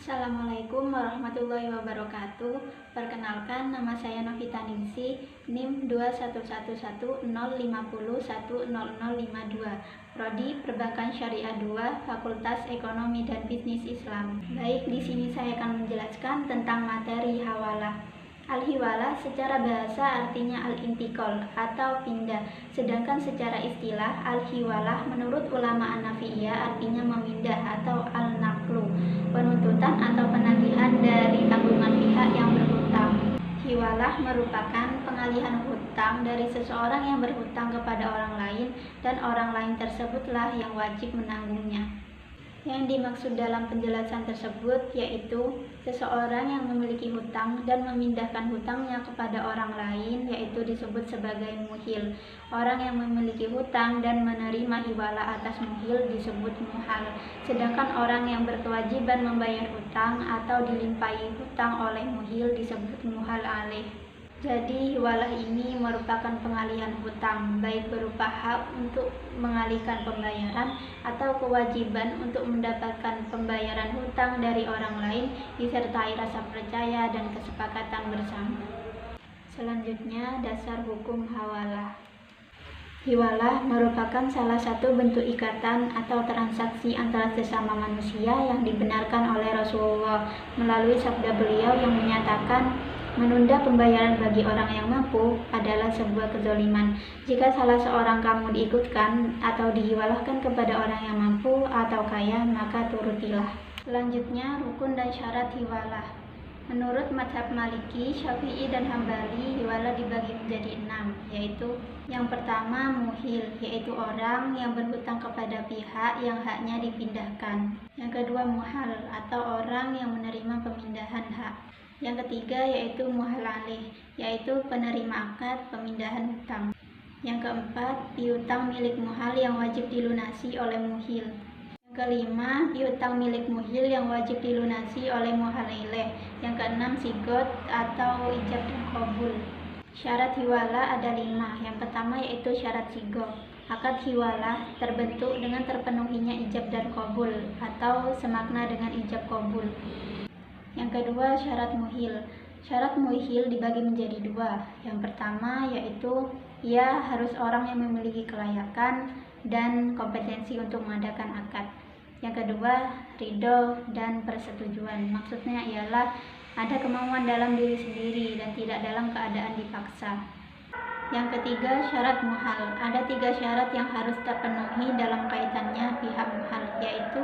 Assalamualaikum warahmatullahi wabarakatuh. Perkenalkan, nama saya Novita Ningsi, NIM 2111050100052, Prodi Perbankan Syariah 2, Fakultas Ekonomi dan Bisnis Islam. Baik, di sini saya akan menjelaskan tentang materi hawalah. Al-hiwalah secara bahasa artinya al-intikol atau pindah, sedangkan secara istilah al-hiwalah menurut ulama An-Nafiyah artinya memindah atau al-naqlu, penuntutan atau penagihan dari tanggungan pihak yang berhutang. Hiwalah merupakan pengalihan hutang dari seseorang yang berhutang kepada orang lain dan orang lain tersebutlah yang wajib menanggungnya. Yang dimaksud dalam penjelasan tersebut yaitu seseorang yang memiliki hutang dan memindahkan hutangnya kepada orang lain, yaitu disebut sebagai muhil. Orang yang memiliki hutang dan menerima hiwalah atas muhil disebut muhal. Sedangkan orang yang berkewajiban membayar hutang atau dilimpahi hutang oleh muhil disebut muhal alaih. Jadi hiwalah ini merupakan pengalihan hutang, baik berupa hak untuk mengalihkan pembayaran atau kewajiban untuk mendapatkan pembayaran hutang dari orang lain disertai rasa percaya dan kesepakatan bersama. Selanjutnya, dasar hukum hawalah. Hiwalah merupakan salah satu bentuk ikatan atau transaksi antara sesama manusia yang dibenarkan oleh Rasulullah melalui sabda beliau yang menyatakan menunda pembayaran bagi orang yang mampu adalah sebuah kezaliman. Jika salah seorang kamu diikutkan atau dihiwalahkan kepada orang yang mampu atau kaya, maka turutilah. Selanjutnya, rukun dan syarat hiwalah. Menurut mazhab Maliki, Syafi'i, dan Hambali, hiwalah dibagi menjadi 6, yaitu yang pertama muhil, yaitu orang yang berhutang kepada pihak yang haknya dipindahkan. Yang kedua muhal, atau orang yang menerima pemindahan hak. Yang ketiga yaitu muhal alaih, yaitu penerima akad pemindahan hutang. Yang keempat, piutang milik muhal yang wajib dilunasi oleh muhil. Yang kelima, piutang milik muhil yang wajib dilunasi oleh muhal alaih. Yang keenam, sigot atau ijab dan qabul. Syarat hiwalah ada 5. Yang pertama yaitu syarat sigot. Akad hiwalah terbentuk dengan terpenuhinya ijab dan qabul atau semakna dengan ijab qabul. Yang kedua, syarat muhil. Syarat muhil dibagi menjadi 2. Yang pertama yaitu ia harus orang yang memiliki kelayakan dan kompetensi untuk mengadakan akad. Yang kedua, ridho dan persetujuan. Maksudnya ialah ada kemauan dalam diri sendiri dan tidak dalam keadaan dipaksa. Yang ketiga, syarat muhal. Ada 3 syarat yang harus terpenuhi dalam kaitannya pihak muhal, yaitu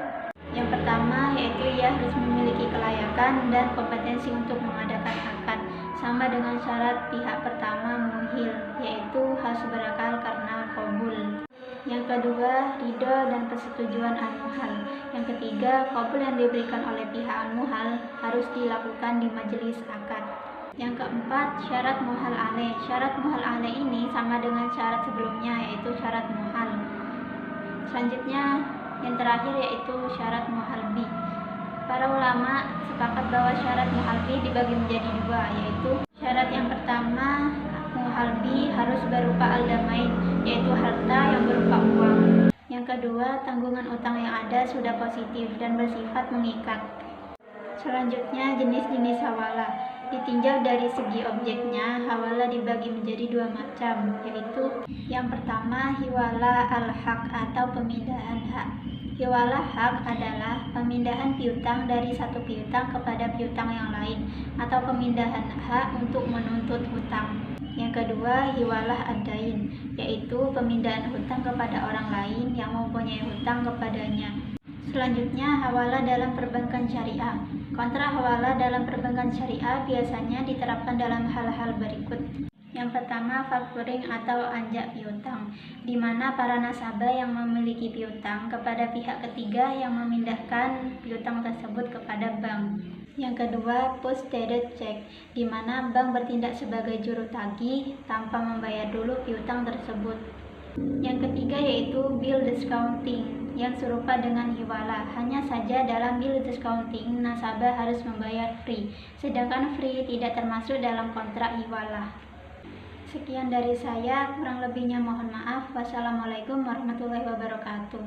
yang pertama yaitu ia harus memiliki kelayakan dan kompetensi untuk mengadakan akad, sama dengan syarat pihak pertama muhil, yaitu harus berakal karena qabul. Yang kedua, ridho dan persetujuan al-muhal. Yang ketiga, qabul yang diberikan oleh pihak al-muhal harus dilakukan di majelis akad. Yang keempat, syarat muhal alaih. Syarat muhal alaih ini sama dengan syarat sebelumnya, yaitu syarat muhal. Selanjutnya, yang terakhir yaitu syarat muhalbi. Para ulama sepakat bahwa syarat muhalbi dibagi menjadi 2, yaitu syarat yang pertama, muhalbi harus berupa al-damain, yaitu harta yang berupa uang. Yang kedua, tanggungan utang yang ada sudah positif dan bersifat mengikat. Selanjutnya, jenis-jenis hawalah. Ditinjau dari segi objeknya, hawalah dibagi menjadi 2 macam, yaitu yang pertama, hiwalah al-haq atau pemindahan hak. Hiwalah hak adalah pemindahan piutang dari satu piutang kepada piutang yang lain, atau pemindahan hak untuk menuntut hutang. Yang kedua, hiwalah ad-dain, yaitu pemindahan hutang kepada orang lain yang mempunyai hutang kepadanya. Selanjutnya, hawalah dalam perbankan syariah. Kontra hawalah dalam perbankan syariah biasanya diterapkan dalam hal-hal berikut. Yang pertama, faktoring atau anjak piutang, di mana para nasabah yang memiliki piutang kepada pihak ketiga yang memindahkan piutang tersebut kepada bank. Yang kedua, post-dated check, di mana bank bertindak sebagai juru tagih tanpa membayar dulu piutang tersebut. Yang ketiga yaitu bill discounting, yang serupa dengan hiwalah. Hanya saja dalam bill discounting, nasabah harus membayar free, sedangkan free tidak termasuk dalam kontrak hiwalah. Sekian dari saya, kurang lebihnya mohon maaf. Wassalamualaikum warahmatullahi wabarakatuh.